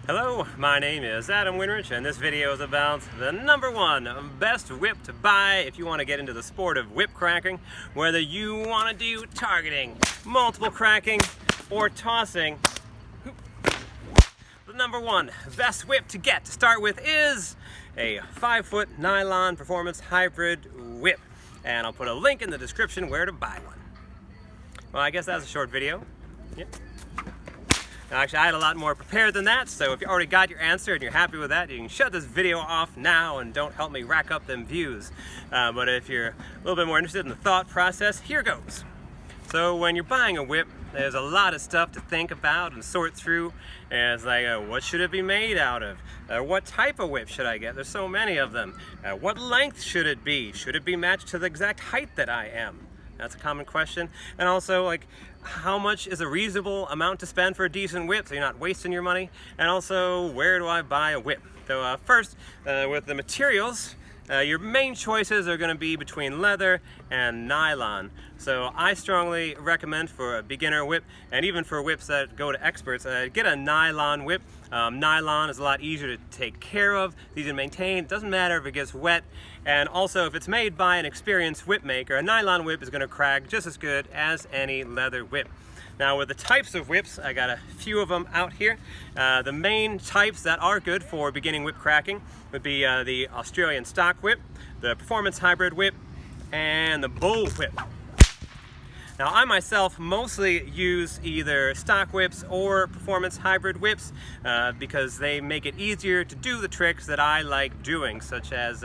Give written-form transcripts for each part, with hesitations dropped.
Hello, my name is Adam Winrich, and this video is about the #1 best whip to buy if you want to get into the sport of whip cracking, whether you want to do targeting, multiple cracking, or tossing. The #1 best whip to get to start with is a 5-foot nylon performance hybrid whip, and I'll put a link in the description where to buy one. Well, I guess that's a short video. Yep. Actually, I had a lot more prepared than that, so if you already got your answer and you're happy with that, you can shut this video off now and don't help me rack up them views. But if you're a little bit more interested in the thought process, here goes. So when you're buying a whip, there's a lot of stuff to think about and sort through. And it's like, what should it be made out of? What type of whip should I get? There's so many of them. What length should it be? Should it be matched to the exact height that I am? That's a common question. And also, like, how much is a reasonable amount to spend for a decent whip so you're not wasting your money? And also, where do I buy a whip? So first, with the materials, your main choices are going to be between leather and nylon. So I strongly recommend for a beginner whip, and even for whips that go to experts, get a nylon whip. Nylon is a lot easier to take care of, easy to maintain. It doesn't matter if it gets wet. And also, if it's made by an experienced whip maker, a nylon whip is going to crack just as good as any leather whip. Now, with the types of whips, I got a few of them out here. The main types that are good for beginning whip cracking would be the Australian stock whip, the performance hybrid whip, and the bull whip. Now, I myself mostly use either stock whips or performance hybrid whips because they make it easier to do the tricks that I like doing, such as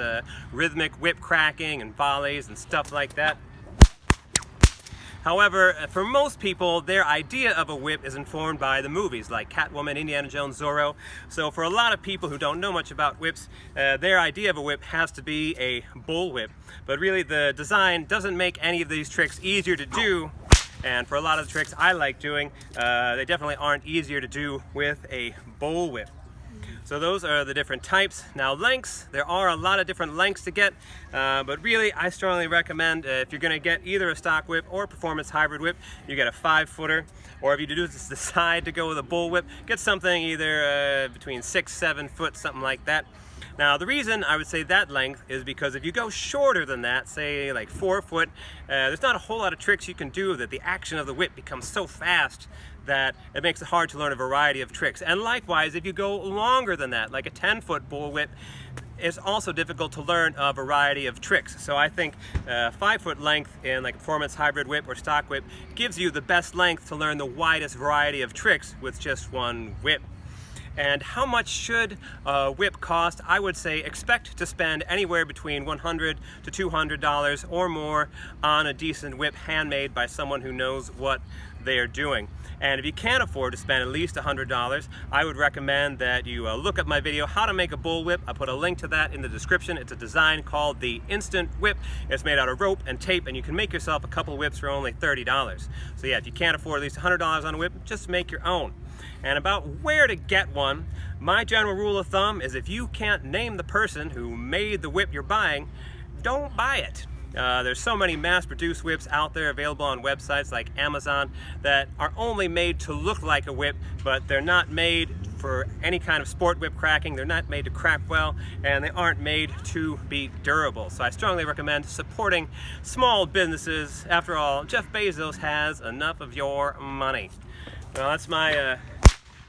rhythmic whip cracking and volleys and stuff like that. However, for most people, their idea of a whip is informed by the movies like Catwoman, Indiana Jones, Zorro. So for a lot of people who don't know much about whips, their idea of a whip has to be a bull whip. But really, the design doesn't make any of these tricks easier to do. And for a lot of the tricks I like doing, they definitely aren't easier to do with a bull whip. So those are the different types. Now, lengths, there are a lot of different lengths to get, but really I strongly recommend if you're going to get either a stock whip or a performance hybrid whip, you get a 5-footer, or if you do decide to go with a bull whip, get something either between 6-7 foot, something like that. Now, the reason I would say that length is because if you go shorter than that, say like 4 foot, there's not a whole lot of tricks you can do that the action of the whip becomes so fast that it makes it hard to learn a variety of tricks. And likewise, if you go longer than that, like a 10-foot bull whip, it's also difficult to learn a variety of tricks. So I think 5-foot length in like a performance hybrid whip or stock whip gives you the best length to learn the widest variety of tricks with just one whip. And how much should a whip cost? I would say expect to spend anywhere between $100 to $200 or more on a decent whip handmade by someone who knows what they are doing. And if you can't afford to spend at least $100, I would recommend that you look up my video, How to Make a Bull Whip. I put a link to that in the description. It's a design called the Instant Whip. It's made out of rope and tape, and you can make yourself a couple whips for only $30. So yeah, if you can't afford at least $100 on a whip, just make your own. And about where to get one, my general rule of thumb is if you can't name the person who made the whip you're buying, don't buy it. There's so many mass-produced whips out there available on websites like Amazon that are only made to look like a whip, but they're not made for any kind of sport whip cracking. They're not made to crack well, and they aren't made to be durable. So I strongly recommend supporting small businesses. After all, Jeff Bezos has enough of your money. Well, that's my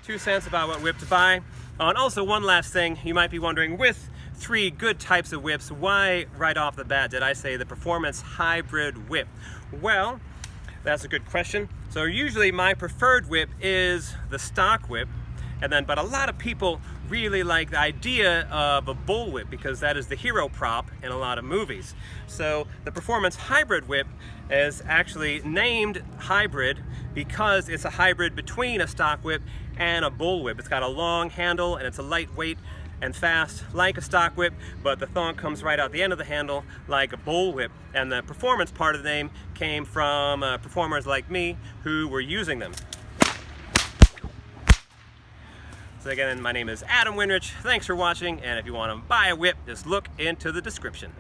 2 cents about what whip to buy. And also, one last thing, you might be wondering, with 3 good types of whips, why right off the bat did I say the performance hybrid whip? Well, that's a good question. So usually my preferred whip is the stock whip, but a lot of people really like the idea of a bull whip because that is the hero prop in a lot of movies. So the performance hybrid whip is actually named hybrid because it's a hybrid between a stock whip and a bull whip. It's got a long handle and it's a lightweight and fast like a stock whip, but the thong comes right out the end of the handle like a bull whip. And the performance part of the name came from performers like me who were using them. So again, my name is Adam Winrich. Thanks for watching, and if you want to buy a whip, just look into the description.